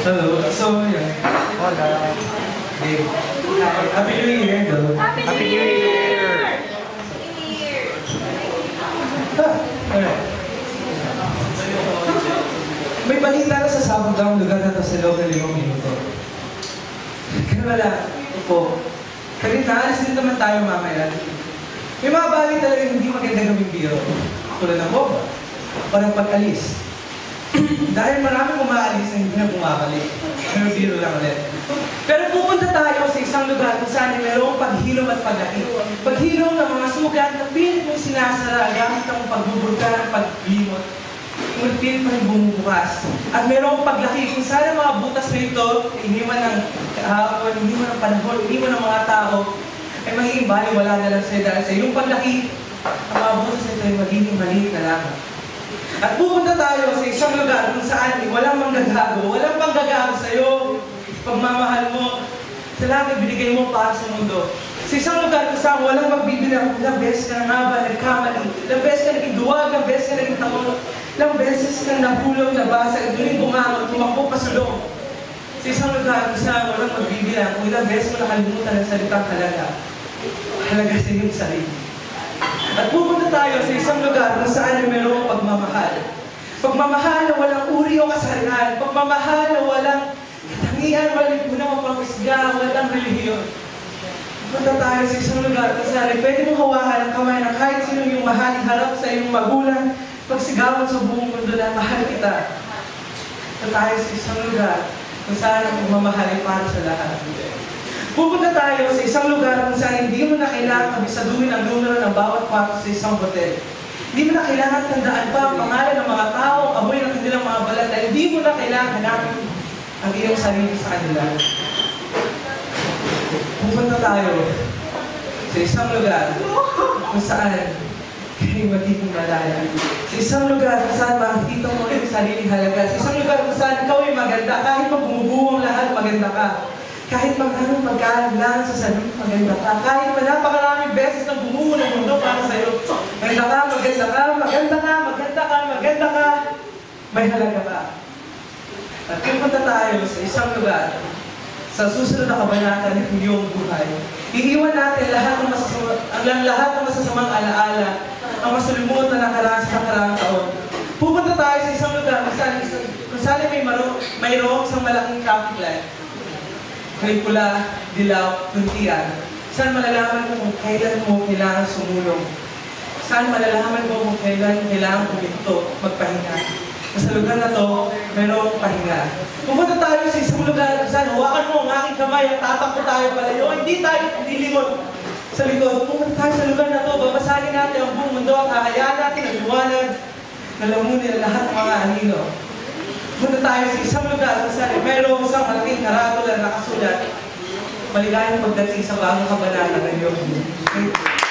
Hello. So, yan. Hola. Hey. Happy New Year, though. Happy New Year! May balita na sa sabog ang lugar na ito sa loob ng 5 minuto. Kaya wala po. Kasi naalis din naman tayo mamaya. May mga bagay talaga hindi maganda gawing biro. Tulad ng bomba. Parang pag-alis. Dahil maraming umaalis na hindi na bumabalik. Pero biro lang ulit. Pero pupunta tayo sa isang lugar kung saan mayroong paghilom at paglaki. Paghilom ng mga sugat na pilit mong sinasara gamit ang pagbuburga ng paglimot. Ngunit pilit pa rin bumubukas. At mayroong paglaki kung saan ang mga butas na ito, iniwan ng kahapon, iniwan ng panahon, iniwan ng mga tao, ay magiging baliwala na lang sa'yo dahil sa iyong paglaki, ang mga butas na ito ay magiging maliit na lamang. At pupunta tayo sa isang lugar kung saan walang manggagago, walang panggagago sa iyo, pagmamahal mo, sa langit binigay mo para sa mundo. Sa isang lugar kung saan walang magbibilang, ilang beses ka na nga ba nagkamali, ilang beses ka naging duwag, ilang beses ka naging tamang, ilang beses ka nahulog, nabasa, duling bumangon, tumakbo pasulong. Sa isang lugar kung saan walang magbibilang, kung ilang beses mo nakalimutan ang salitang halaga, halaga sa iyong sarili. At pupunta tayo sa isang lugar kung saan ay mayroong pagmamahal. Pagmamahal na walang uri o kasarian. Pagmamahal na walang katangian, walang lipunan o pang-isga, walang relihiyon. Pupunta tayo sa isang lugar kung saan ay pwede mong hawakan ang kamay ng kahit sino yung mahal, harap sa iyong magulang, pagsigawan sa buong mundo na mahal kita. Pupunta tayo sa isang lugar kung saan ang pagmamahal ay para sa lahat. Pupunta tayo sa isang lugar kung saan hindi mo na kailangan kabisaduhin ang numero ng bawat kwarto sa isang hotel. Hindi mo na kailangan tandaan pa ang pangalan ng mga tao, amoy ng kanilang mga balat, dahil hindi mo na kailangan hanapin ang iyong sarili sa kanila. Pupunta tayo sa isang lugar kung saan kayo magiging malaya. Sa isang lugar kung saan makikita mo yung sariling halaga. Sa isang lugar kung saan ikaw ay maganda, kahit pag bumubuo ang lahat, maganda ka. Kahit magkano magkaalang sa sarili, maganda ka. Kahit napakaraming beses na bumuo ng mundo para sa'yo. Maganda ka, maganda ka, maganda ka, maganda ka, maganda ka. May halaga ka. At pupunta tayo sa isang lugar, sa susunod na kabanata ng iyong buhay. Iiwan natin lahat ng masasamang alaala, ang masalimuot na nakaraan sa nakaraang taon. Pupunta tayo sa isang lugar kung saan mayroong isang malaking traffic light. May pula, dilaw, tuntian. Saan malalaman mo kung kailan mo kailangan sumulong? Saan malalaman mo kung kailan kailangan puminto, magpahinga? Sa lugar na to, mayroong pahinga. Pupunta tayo sa isang lugar kung saan hawakan mo ang aking kamay at tatakbo tayo palayo. Hindi tayo lilimot sa likod. Pupunta tayo sa lugar na to, babasagin natin ang buong mundo at hahayaan natin ang liwanag na lamunin ang lahat ng mga anino. Punta tayo sa isang lugar kung saan mayroong isang malaking karatula na nakasulat, maligayang pagdating sa bagong kabanata ng iyong buhay.